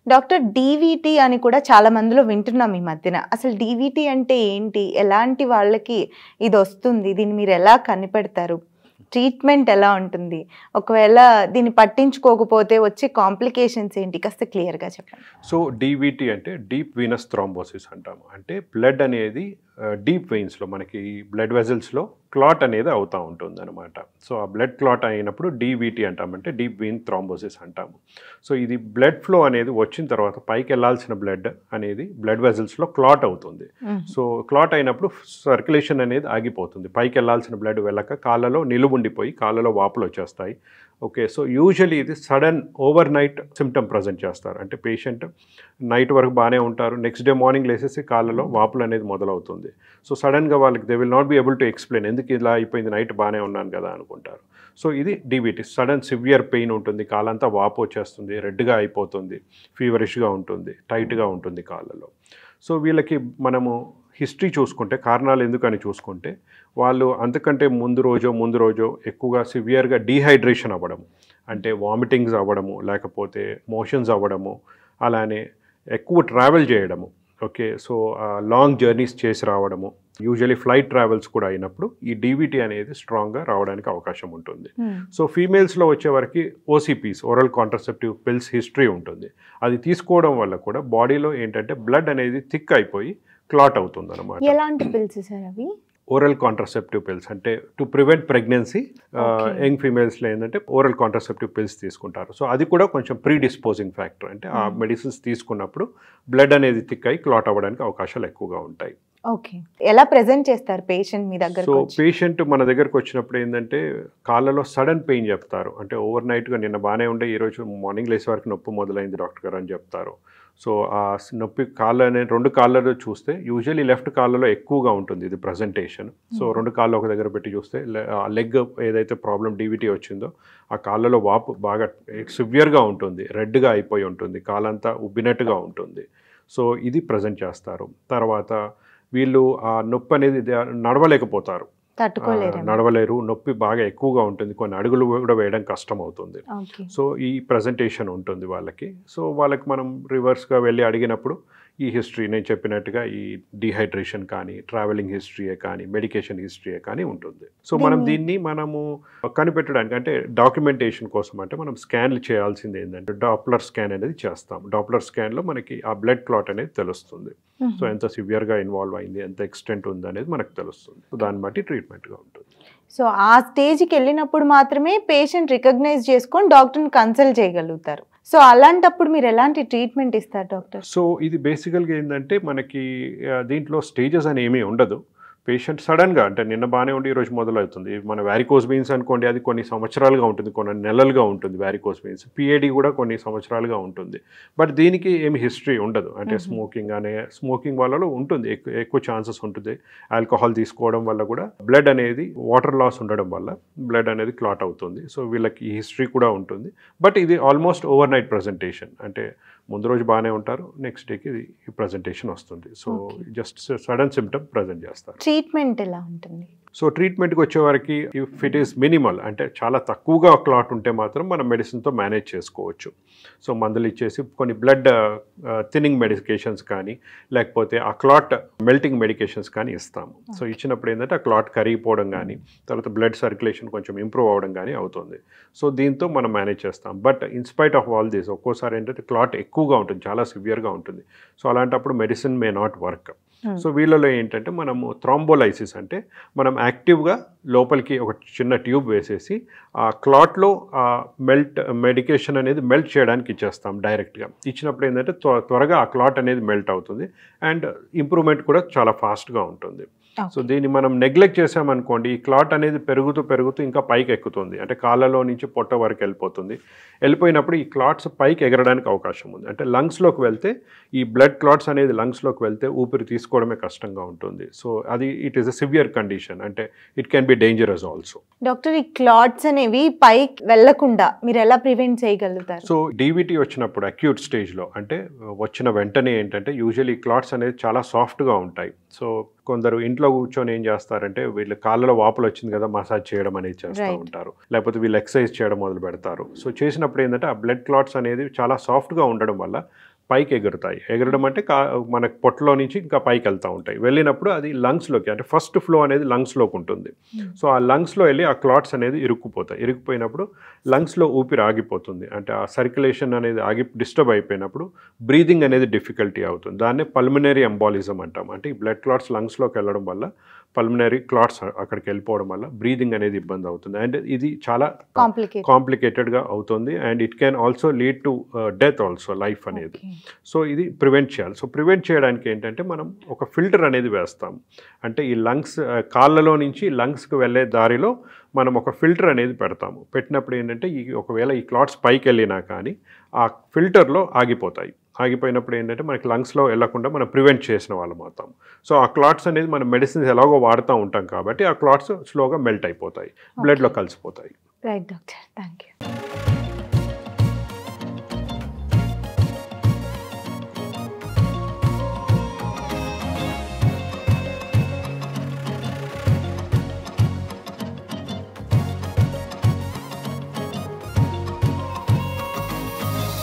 Doctor DVT అని కూడా చాలా మందిలో వింటున్నాం ఈ మధ్యన. అసలు డీవీటీ అంటే ఏంటి? ఎలాంటి వాళ్ళకి ఇది వస్తుంది? దీన్ని మీరు ఎలా కనిపెడతారు? ట్రీట్మెంట్ ఎలా ఉంటుంది? ఒకవేళ దీన్ని పట్టించుకోకపోతే వచ్చే కాంప్లికేషన్స్ ఏంటి? కాస్త క్లియర్‌గా చెప్పండి. సో డీవీటీ అంటే డీప్ వీనస్ థ్రాంబోసిస్ అంటాము. అంటే బ్లడ్ అనేది డీప్ వెయిన్స్‌లో మనకి బ్లడ్ వెజల్స్‌లో క్లాట్ అనేది అవుతూ ఉంటుందన్నమాట. సో ఆ బ్లడ్ క్లాట్ అయినప్పుడు డీవీటీ అంటాం. అంటే డీప్ వీన్ థ్రాంబోసిస్ అంటాము. సో ఇది బ్లడ్ ఫ్లో అనేది వచ్చిన తర్వాత పైకి వెళ్ళాల్సిన బ్లడ్ అనేది బ్లడ్ వెజల్స్‌లో క్లాట్ అవుతుంది. సో క్లాట్ అయినప్పుడు సర్క్యులేషన్ అనేది ఆగిపోతుంది. పైకి వెళ్ళాల్సిన బ్లడ్ వెళ్ళక కాళ్ళలో నిలువుండిపోయి కాళ్ళలో వాపులు వచ్చేస్తాయి. ఓకే. సో యూజువల్లీ ఇది sudden over night symptom present చేస్తారు. అంటే పేషెంట్ నైట్ వరకు బాగానే ఉంటారు. నెక్స్ట్ డే మార్నింగ్ లేసేసి కాళ్ళలో వాపులు అనేది మొదలవుతుంది. సో సడన్గా వాళ్ళకి they will not be able to explain ఎందుకు ఇలా అయిపోయింది, నైట్ బాగానే ఉన్నాను కదా అనుకుంటారు. సో ఇది డీబీటీ. సడన్ సివియర్ పెయిన్ ఉంటుంది, కాలంతా వాపు వచ్చేస్తుంది, రెడ్గా అయిపోతుంది, ఫీవరిష్గా ఉంటుంది, టైట్గా ఉంటుంది కాళ్ళలో. సో వీళ్ళకి మనము హిస్టరీ చూసుకుంటే కారణాలు ఎందుకని చూసుకుంటే వాళ్ళు అంతకంటే ముందు రోజో ఎక్కువగా సివియర్గా డీహైడ్రేషన్ అవ్వడము, అంటే వామిటింగ్స్ అవ్వడము, లేకపోతే మోషన్స్ అవ్వడము, అలానే ఎక్కువ ట్రావెల్ చేయడము. ఓకే. సో లాంగ్ జర్నీస్ చేసి రావడము, యూజువలీ ఫ్లైట్ ట్రావెల్స్ కూడా అయినప్పుడు ఈ డీవీటీ అనేది స్ట్రాంగ్గా రావడానికి అవకాశం ఉంటుంది. సో ఫీమేల్స్లో వచ్చేవరకు ఓసీపీస్, ఓరల్ కాంట్రసెప్టివ్ పిల్స్ హిస్టరీ ఉంటుంది. అది తీసుకోవడం వల్ల కూడా బాడీలో ఏంటంటే బ్లడ్ అనేది థిక్ అయిపోయి క్లాట్ అవుతుంది అనమాట. ఎలాంటి పిల్స్ సార్ అవి? ఓరల్ కాంట్రసెప్టివ్ పిల్స్ అంటే టు ప్రివెంట్ ప్రెగ్నెన్సీ. యంగ్ ఫీమేల్స్లో ఏంటంటే ఓరల్ కాంట్రసెప్టివ్ పిల్స్ తీసుకుంటారు. సో అది కూడా కొంచెం ప్రీడిస్పోజింగ్ ఫ్యాక్టర్. అంటే ఆ మెడిసిన్స్ తీసుకున్నప్పుడు బ్లడ్ అనేది థిక్ అయి క్లాట్ అవ్వడానికి అవకాశాలు ఎక్కువగా ఉంటాయి. ఓకే. ఎలా ప్రెజెంట్ చేస్తారు పేషెంట్ మీ దగ్గర? సో పేషెంట్ మన దగ్గరకు వచ్చినప్పుడు ఏంటంటే కాళ్ళలో సడన్ పెయిన్ చెప్తారు. అంటే ఓవర్ నైట్గా నిన్న బాగానే ఉండే ఈరోజు మార్నింగ్ లేసే వరకు నొప్పి మొదలైంది డాక్టర్ గారు అని చెప్తారు. సో ఆ నొప్పి రెండు కాళ్ళలో చూస్తే యూజువల్లీ లెఫ్ట్ కాళ్ళలో ఎక్కువగా ఉంటుంది ఇది ప్రజెంటేషన్. సో రెండు కాళ్ళు ఒక దగ్గర పెట్టి చూస్తే లెగ్ ఏదైతే ప్రాబ్లం డీవీటీ వచ్చిందో ఆ కాళ్ళలో వాపు బాగా సివియర్గా ఉంటుంది, రెడ్గా అయిపోయి ఉంటుంది, కాలంతా ఉబ్బినట్టుగా ఉంటుంది. సో ఇది ప్రజెంట్ చేస్తారు. తర్వాత వీళ్ళు ఆ నొప్పి అనేది నడవలేకపోతారు, నడవలేరు, నొప్పి బాగా ఎక్కువగా ఉంటుంది, కొన్ని అడుగులు కూడా వేయడం కష్టం అవుతుంది. సో ఈ ప్రజెంటేషన్ ఉంటుంది వాళ్ళకి. సో వాళ్ళకి మనం రివర్స్గా వెళ్ళి అడిగినప్పుడు ఈ హిస్టరీ నేను చెప్పినట్టుగా ఈ డీహైడ్రేషన్ కానీ, ట్రావెలింగ్ హిస్టరీయే కానీ, మెడికేషన్ హిస్టరీయే కానీ ఉంటుంది. సో మనం దీన్ని మనము కనిపెట్టడానికి అంటే డాక్యుమెంటేషన్ కోసం అంటే మనం స్కాన్లు చేయాల్సింది ఏంటంటే డాప్లర్ స్కాన్ అనేది చేస్తాం. డాప్లర్ స్కాన్లో మనకి ఆ బ్లడ్ క్లాట్ అనేది తెలుస్తుంది. సో ఎంత సివియర్గా ఇన్వాల్వ్ అయింది, ఎంత ఎక్స్టెంట్ ఉంది అనేది మనకు తెలుస్తుంది. సో దాన్ని బట్టి ట్రీట్మెంట్గా ఉంటుంది. సో ఆ స్టేజ్కి వెళ్ళినప్పుడు మాత్రమే పేషెంట్ రికగ్నైజ్ చేసుకొని డాక్టర్ని కన్సల్ట్ చేయగలుగుతారు. సో అలాంటప్పుడు మీరు ఎలాంటి ట్రీట్మెంట్ ఇస్తారు డాక్టర్? సో ఇది బేసికల్గా ఏంటంటే మనకి దీంట్లో స్టేజెస్ అని ఏమీ ఉండదు. పేషెంట్ సడన్గా అంటే నిన్న బాగానే ఉండి ఈరోజు మొదలవుతుంది. మన వ్యారికోస్ వెయిన్స్ అనుకోండి, అది కొన్ని సంవత్సరాలుగా ఉంటుంది, కొన్ని నెలలుగా ఉంటుంది వ్యారికోస్ వెయిన్స్. పిఏడి కూడా కొన్ని సంవత్సరాలుగా ఉంటుంది. బట్ దీనికి ఏమి హిస్టరీ ఉండదు. అంటే స్మోకింగ్ వాళ్ళలో ఉంటుంది, ఎక్కువ ఛాన్సెస్ ఉంటుంది. ఆల్కహాల్ తీసుకోవడం వల్ల కూడా బ్లడ్ అనేది వాటర్ లాస్ ఉండడం వల్ల బ్లడ్ అనేది క్లాట్ అవుతుంది. సో వీళ్ళకి ఈ హిస్టరీ కూడా ఉంటుంది. బట్ ఇది ఆల్మోస్ట్ ఓవర్ నైట్ ప్రజెంటేషన్. అంటే ముందు రోజు బాగానే ఉంటారు, నెక్స్ట్ డేకి ఇది ప్రజెంటేషన్ వస్తుంది. So just sudden symptom present చేస్తారు. ట్రీట్మెంట్ ఎలా ఉంటుంది? సో ట్రీట్మెంట్కి వచ్చేవారికి ఇఫ్ ఇట్ ఈస్ మినిమల్ అంటే చాలా తక్కువగా క్లాట్ ఉంటే మాత్రం మనం మెడిసిన్తో మేనేజ్ చేసుకోవచ్చు. సో మందులు ఇచ్చేసి కొన్ని బ్లడ్ థిన్నింగ్ మెడికేషన్స్ కానీ, లేకపోతే ఆ క్లాట్ మెల్టింగ్ మెడికేషన్స్ కానీ ఇస్తాము. సో ఇచ్చినప్పుడు ఏంటంటే ఆ క్లాట్ కరిగిపోవడం కానీ, తర్వాత బ్లడ్ సర్క్యులేషన్ కొంచెం ఇంప్రూవ్ అవ్వడం కానీ అవుతుంది. సో దీంతో మనం మేనేజ్ చేస్తాం. But in spite of all this ఒక్కోసారి ఏంటంటే క్లాట్ ఎక్కువగా ఉంటుంది, చాలా సివియర్గా ఉంటుంది. సో అలాంటప్పుడు medicine may not work. So వీళ్ళలో ఏంటంటే మనము థ్రాంబోలైసిస్ అంటే మనం యాక్టివ్గా లోపలికి ఒక చిన్న ట్యూబ్ వేసేసి ఆ క్లాట్లో ఆ మెడికేషన్ అనేది మెల్ట్ చేయడానికి ఇచ్చేస్తాం డైరెక్ట్గా. ఇచ్చినప్పుడు ఏంటంటే త్వరగా ఆ క్లాట్ అనేది మెల్ట్ అవుతుంది అండ్ ఇంప్రూవ్మెంట్ కూడా చాలా ఫాస్ట్గా ఉంటుంది. సో దీన్ని మనం నెగ్లెక్ట్ చేసామనుకోండి, ఈ క్లాట్ అనేది పెరుగుతూ ఇంకా పైకి ఎక్కుతుంది. అంటే కాళ్ళలో నుంచి పొట్ట వరకు వెళ్ళిపోయినప్పుడు ఈ క్లాట్స్ పైకి ఎగరడానికి అవకాశం ఉంది. అంటే లంగ్స్లోకి వెళ్తే ఈ బ్లడ్ క్లాట్స్ అనేది లంగ్స్లోకి వెళ్తే ఊపిరి తీసుకోవడమే కష్టంగా ఉంటుంది. సో అది it is a severe condition. అంటే it can be dangerous also. Doctor, ఈ క్లాట్స్ అనేవి పైకి వెళ్లకుండా మీరు ఎలా ప్రివెంట్ చేయగలుగుతారు? సో డీవీటీ వచ్చినప్పుడు అక్యూట్ స్టేజ్లో అంటే వచ్చిన వెంటనే ఏంటంటే యూజువల్లీ క్లాట్స్ అనేది చాలా సాఫ్ట్గా ఉంటాయి. సో కొందరు ఇంట్లో కూర్చొని ఏం చేస్తారంటే వీళ్ళు కాళ్ళలో వాపులు వచ్చింది కదా మసాజ్ చేయడం అనేది చేస్తూ ఉంటారు, లేకపోతే వీళ్ళు ఎక్సర్సైజ్ చేయడం మొదలు పెడతారు. సో చేసినప్పుడు ఏంటంటే ఆ బ్లడ్ క్లాట్స్ అనేది చాలా సాఫ్ట్గా ఉండడం వల్ల పైకి ఎగురుతాయి. ఎగరడం అంటే మనకు పొట్టలో నుంచి ఇంకా పైకి వెళ్తూ ఉంటాయి. వెళ్ళినప్పుడు అది లంగ్స్లోకి, అంటే ఫస్ట్ ఫ్లో అనేది లంగ్స్లోకి ఉంటుంది. సో ఆ లంగ్స్లో వెళ్ళి ఆ క్లాట్స్ అనేది ఇరుక్కుపోతాయి. ఇరుక్కుపోయినప్పుడు లంగ్స్లో ఊపిరి ఆగిపోతుంది. అంటే ఆ సర్క్యులేషన్ అనేది డిస్టర్బ్ అయిపోయినప్పుడు బ్రీదింగ్ అనేది డిఫికల్టీ అవుతుంది. దాన్నే పల్మనరీ ఎంబాలిజం అంటాం. అంటే ఈ బ్లడ్ క్లాట్స్ లంగ్స్లోకి వెళ్ళడం వల్ల, పల్మనరీ క్లాట్స్ అక్కడికి వెళ్ళిపోవడం వల్ల బ్రీదింగ్ అనేది ఇబ్బంది అవుతుంది. అండ్ ఇది చాలా కాంప్లికేటెడ్గా అవుతుంది. And it can also lead to death also, life అనేది. సో ఇది ప్రివెంట్ చేయాలి. సో ప్రివెంట్ చేయడానికి ఏంటంటే మనం ఒక ఫిల్టర్ అనేది వేస్తాం. అంటే ఈ లంగ్స్ కాళ్ళలో నుంచి లంగ్స్కి వెళ్ళే దారిలో మనం ఒక ఫిల్టర్ అనేది పెడతాము. పెట్టినప్పుడు ఏంటంటే ఒకవేళ ఈ క్లాట్స్ పైకి వెళ్ళినా కానీ ఆ ఫిల్టర్లో ఆగిపోతాయి. ఆగిపోయినప్పుడు ఏంటంటే మనకి లంగ్స్లో వెళ్ళకుండా మనం ప్రివెంట్ చేసిన వాళ్ళం అవుతాం. సో ఆ క్లాట్స్ అనేది మనం మెడిసిన్స్ ఎలాగో వాడుతూ ఉంటాం కాబట్టి ఆ క్లాట్స్ స్లోగా మెల్ట్ అయిపోతాయి, బ్లడ్లో కలిసిపోతాయి. Right doctor, thank you.